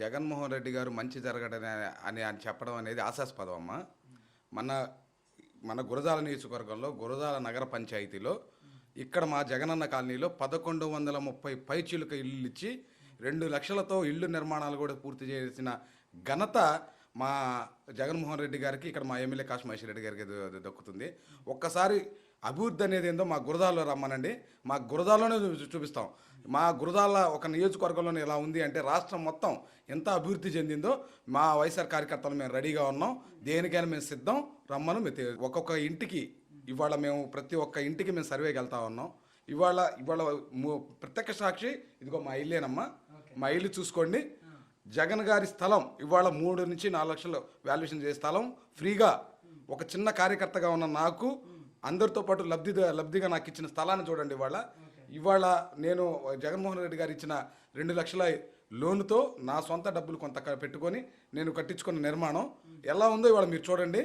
జగన్మోహన్ రెడ్డి గారు మంచి జరగడని అని చెప్పడం అనేది ఆశాస్పదం అమ్మ. మన మన గురజాల నియోజకవర్గంలో గురజాల నగర పంచాయతీలో ఇక్కడ మా జగనన్న కాలనీలో 1130 పైచిలుక ఇల్లు ఇచ్చి 2 లక్షలతో ఇళ్ళు నిర్మాణాలు కూడా పూర్తి చేసిన ఘనత మా జగన్మోహన్ రెడ్డి గారికి, ఇక్కడ మా ఎమ్మెల్యే కాశీ మహేశ్వర రెడ్డి గారికి దక్కుతుంది. ఒక్కసారి అభివృద్ధి అనేది ఏందో మా గురజాలలో రమ్మనండి, మా గురజాలలోనే చూపిస్తాం. మా గురజాల ఒక నియోజకవర్గంలోనే ఎలా ఉంది అంటే రాష్ట్రం మొత్తం ఎంత అభివృద్ధి చెందిందో మా వైఎస్ఆర్ కార్యకర్తలు మేము రెడీగా ఉన్నాం. దేనికైనా మేము సిద్ధం, రమ్మను. ఒక్కొక్క ఇంటికి ఇవాళ మేము ప్రతి ఒక్క ఇంటికి మేము సర్వేకి వెళ్తా ఉన్నాం. ఇవాళ ప్రత్యక్ష సాక్షి ఇదిగో మా ఇల్లేనమ్మా, మా ఇల్లు చూసుకోండి. జగన్ గారి స్థలం ఇవాళ 3 నుంచి 4 లక్షలు వాల్యుయేషన్ చేసే స్థలం ఫ్రీగా ఒక చిన్న కార్యకర్తగా ఉన్న నాకు అందరితో పాటు లబ్ధిగా నాకు ఇచ్చిన స్థలాన్ని చూడండి. ఇవాళ నేను జగన్మోహన్ రెడ్డి గారు ఇచ్చిన 2 లక్షల లోనుతో నా సొంత డబ్బులు కొంత పెట్టుకొని నేను కట్టించుకున్న నిర్మాణం ఎలా ఉందో ఇవాళ మీరు చూడండి.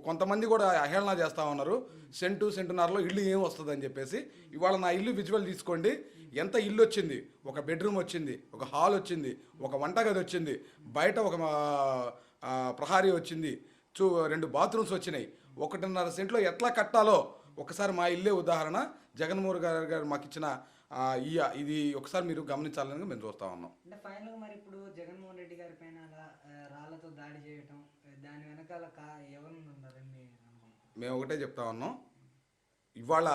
కొంతమంది కూడా అహేళన చేస్తూ ఉన్నారు, సెంటున్నరలో ఇల్లు ఏం వస్తుందని చెప్పేసి. ఇవాళ నా ఇల్లు విజువల్ తీసుకోండి. ఎంత ఇల్లు వచ్చింది, ఒక బెడ్రూమ్ వచ్చింది, ఒక హాల్ వచ్చింది, ఒక వంటగది వచ్చింది, బయట ఒక ప్రహారీ వచ్చింది, 2 బాత్రూమ్స్ వచ్చినాయి. 1.5 సెంట్లో ఎట్లా కట్టాలో ఒకసారి మా ఇల్లే ఉదాహరణ. జగన్మోహన్ గారు మాకు ఇచ్చిన ఇది ఒకసారి మీరు గమనించాలని మేము చూస్తా ఉన్నాం. అంటే ఫైనల్ మరి ఇప్పుడు జగన్మోహన్ రెడ్డి గారి పైన రాళ్లతో దాడి చేయటం దాని వెనకాల ఎవరు ఉన్నారని మేము ఒకటే చెప్తా ఉన్నాం. ఇవాళ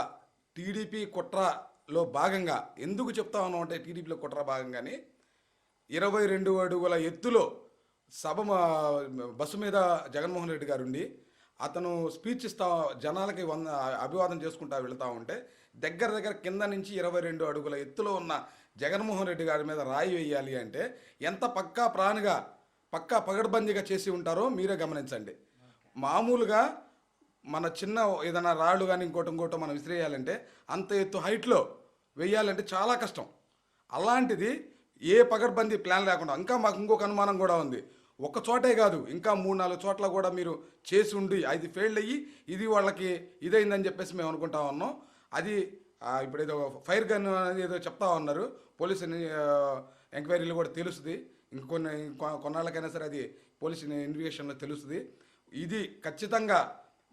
టీడీపీ కుట్రలో భాగంగా ఎందుకు చెప్తా ఉన్నాం అంటే, టీడీపీలో కుట్ర భాగంగానే 22 అడుగుల ఎత్తులో బస్సు మీద జగన్మోహన్ రెడ్డి గారు ఉండి అతను స్పీచ్ ఇస్తా జనాలకి అభివాదం చేసుకుంటా వెళుతూ ఉంటే దగ్గర కింద నుంచి 22 అడుగుల ఎత్తులో ఉన్న జగన్మోహన్ రెడ్డి గారి మీద రాయి వేయాలి అంటే ఎంత పక్కా పగడ్బందీగా చేసి ఉంటారో మీరే గమనించండి. మామూలుగా మన చిన్న ఏదైనా రాళ్ళు కానీ ఇంకోటో మనం విసిరేయాలంటే అంత ఎత్తు హైట్లో వేయాలంటే చాలా కష్టం. అలాంటిది ఏ పగడ్బందీ ప్లాన్ లేకుండా, ఇంకా మాకు ఇంకొక అనుమానం కూడా ఉంది, ఒక చోటే కాదు ఇంకా 3-4 చోట్ల కూడా మీరు చేసి ఉండి అది ఫెయిల్ అయ్యి ఇది వాళ్ళకి ఇదైందని చెప్పేసి మేము అనుకుంటా ఉన్నాం. అది ఇప్పుడు ఏదో ఫైర్ గన్ అనేది ఏదో చెప్తా ఉన్నారు, పోలీసు ఎంక్వైరీలు కూడా తెలుస్తుంది. కొన్నాళ్ళకైనా సరే అది పోలీసు ఇన్వెస్టిగేషన్లో తెలుస్తుంది. ఇది ఖచ్చితంగా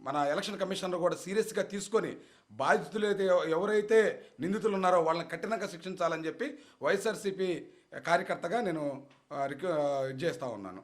మన ఎలక్షన్ కమిషనర్ కూడా సీరియస్గా తీసుకొని బాధితులు అయితే ఎవరైతే నిందితులు ఉన్నారో వాళ్ళని కఠినంగా శిక్షించాలని చెప్పి వైఎస్ఆర్సీపీ కార్యకర్తగా నేను చేస్తూ ఉన్నాను.